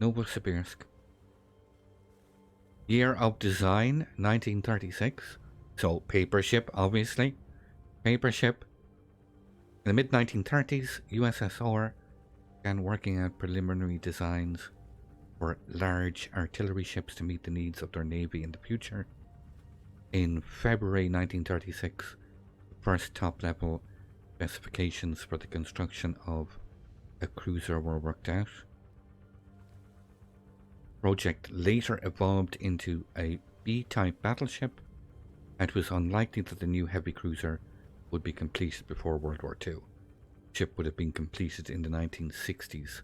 Novosibirsk. Year of design, 1936. So, paper ship, obviously. Paper ship. In the mid-1930s, USSR began working out preliminary designs for large artillery ships to meet the needs of their navy in the future. In February 1936, the first top-level specifications for the construction of a cruiser were worked out. Project later evolved into a B-type battleship, and it was unlikely that the new heavy cruiser would be completed before World War II. The ship would have been completed in the 1960s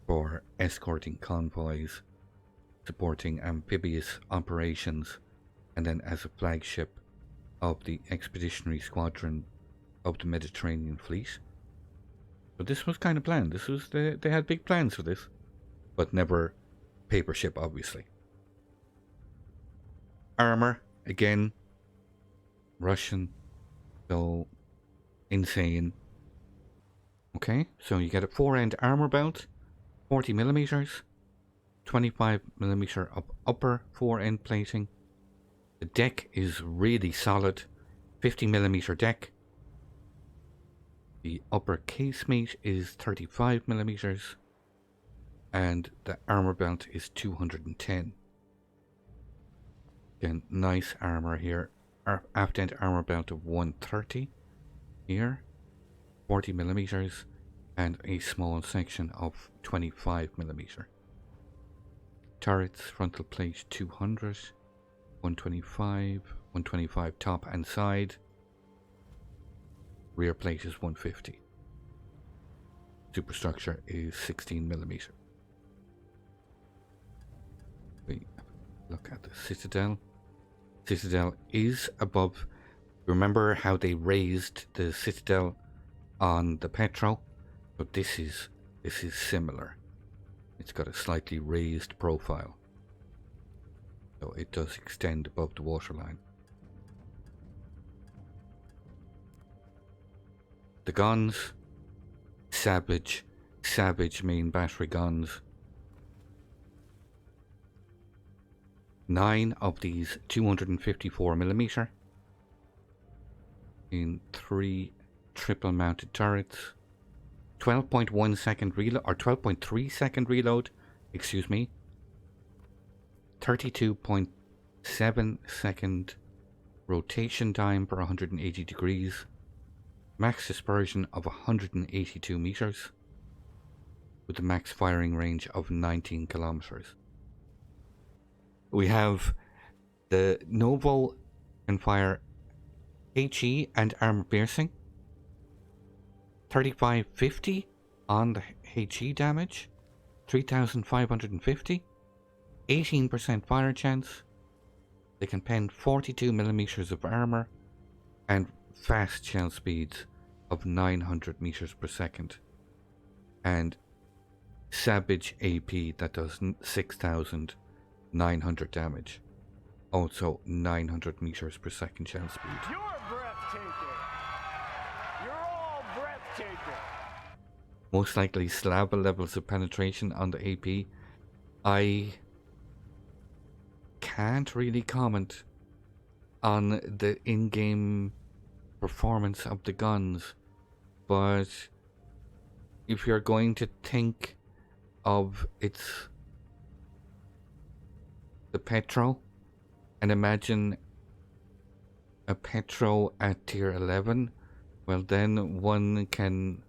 for escorting convoys, supporting amphibious operations, and then as a flagship of the Expeditionary Squadron of the Mediterranean Fleet. But this was kind of planned. They had big plans for this, but never paper ship, obviously. Armor, again, Russian, so insane. Okay, so you get a 4-end armor belt, 40 millimeters, 25 millimeter of upper 4-end plating. The deck is really solid, 50 millimeter deck. The upper casemate is 35 millimeters, and the armor belt is 210. Again, nice armor here. Aft end armor belt of 130 here, 40 millimeters, and a small section of 25 millimeter. Turrets, frontal plate 200, 125 top and side. Rear plate is 150. Superstructure is 16 millimeter. We look at the Citadel. Citadel is above. Remember how they raised the Citadel on the Petro? But this is similar. It's got a slightly raised profile, so it does extend above the waterline. The guns, savage main battery guns. 9 of these 254 millimeter in 3 triple mounted turrets. 12.1 second reload, or 12.3 second reload, excuse me. 32.7 second rotation time per 180 degrees. Max dispersion of 182 meters, with a max firing range of 19 kilometers. We have the Novo can fire HE and armor piercing. 3550 on the HE damage, 3550, 18% fire chance. They can pen 42 millimeters of armor and fast shell speeds of 900 meters per second, and Savage AP that does 6,900 damage, also 900 meters per second shell speed. You're breathtaking. You're all breathtaking. Most likely Slava levels of penetration on the AP. I can't really comment on the in-game performance of the guns, but if you're going to think of the Petro and imagine a Petro at tier 11, well then one can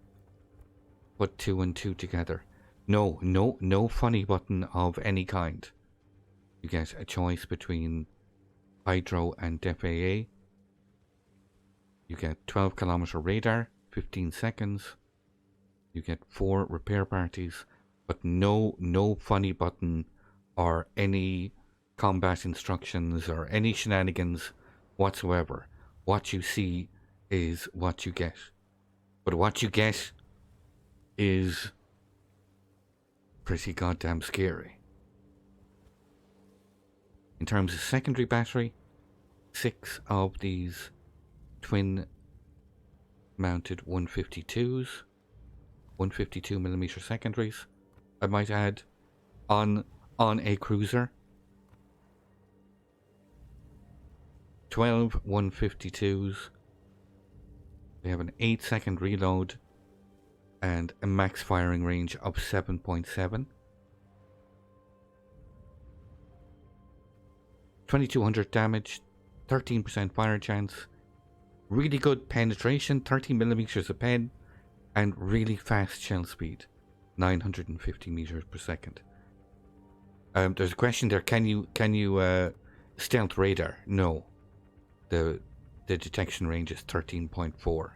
put 2 and 2 together. No funny button of any kind. You get a choice between Hydro and FAA. You get 12 kilometer radar, 15 seconds. You get 4 repair parties, but no funny button or any combat instructions or any shenanigans whatsoever. What you see is what you get. But what you get is pretty goddamn scary. In terms of secondary battery, 6 of these twin mounted 152s, 152mm secondaries, I might add, on a cruiser. 12 152s. They have an 8-second reload and a max firing range of 7.7. 2200 damage, 13% fire chance, really good penetration, 30 millimeters of pen, and really fast shell speed, 950 meters per second. There's a question there. Can you stealth radar? No. The detection range is 13.4,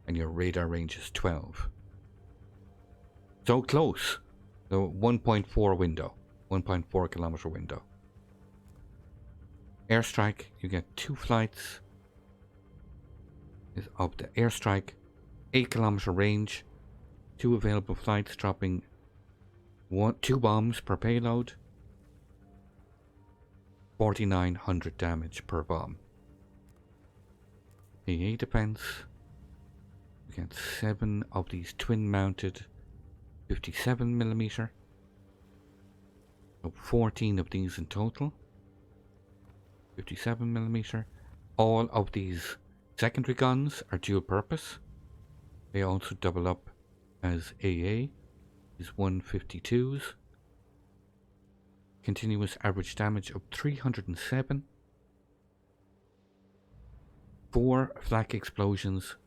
and your radar range is 12. So close. So 1.4 window, 1.4 kilometer window. Airstrike, you get 2 flights of the airstrike, 8 kilometer range, 2 available flights dropping 2 bombs per payload, 4,900 damage per bomb. AA defense, we get 7 of these twin mounted 57mm, so 14 of these in total. 57mm. All of these secondary guns are dual purpose. They also double up as AA. These 152s. Continuous average damage of 307. 4 flak explosions.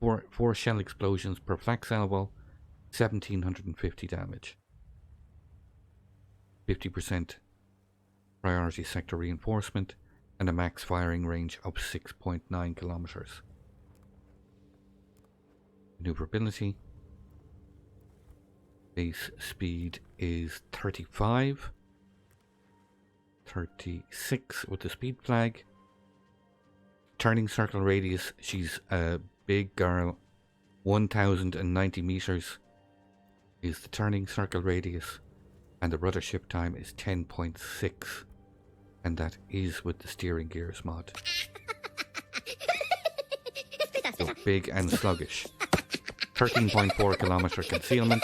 4 shell explosions per flak salvo. 1750 damage. 50% priority sector reinforcement, and a max firing range of 6.9 kilometers. Maneuverability. Base speed is 35. 36 with the speed flag. Turning circle radius, she's a big girl. 1090 meters is the turning circle radius, and the rudder ship time is 10.6, and that is with the steering gears mod. So big and sluggish. 13.4 kilometer concealment.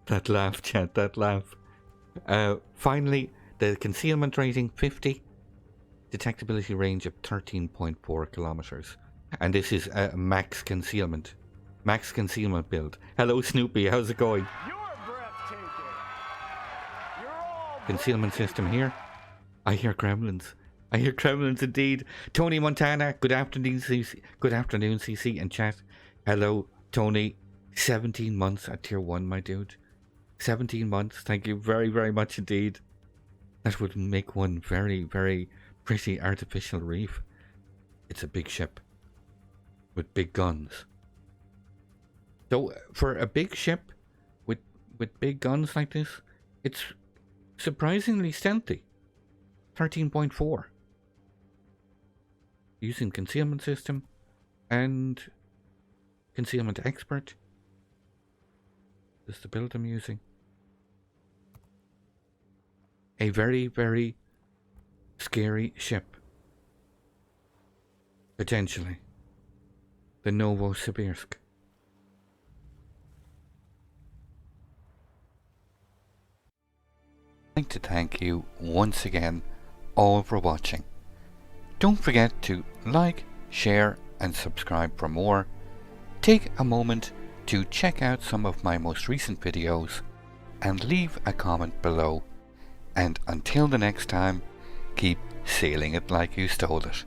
That laugh, chat, that laugh. Finally, the concealment rating 50. Detectability range of 13.4 kilometers. And this is a max concealment. Max concealment build. Hello Snoopy, how's it going? You're breathtaking. You're all Concealment system here. I hear gremlins. I hear gremlins indeed. Tony Montana, good afternoon CC. Good afternoon CC and chat. Hello Tony. 17 months at tier 1, my dude. 17 months. Thank you very, very much indeed. That would make one very, very pretty artificial reef. It's a big ship with big guns. So for a big ship with big guns like this, it's surprisingly stealthy. 13.4. Using concealment system and concealment expert. This is the build I'm using. A very, very scary ship. Potentially. The Novosibirsk. I'd like to thank you once again all for watching. Don't forget to like, share and subscribe for more. Take a moment to check out some of my most recent videos and leave a comment below. And until the next time, keep sailing it like you stole it.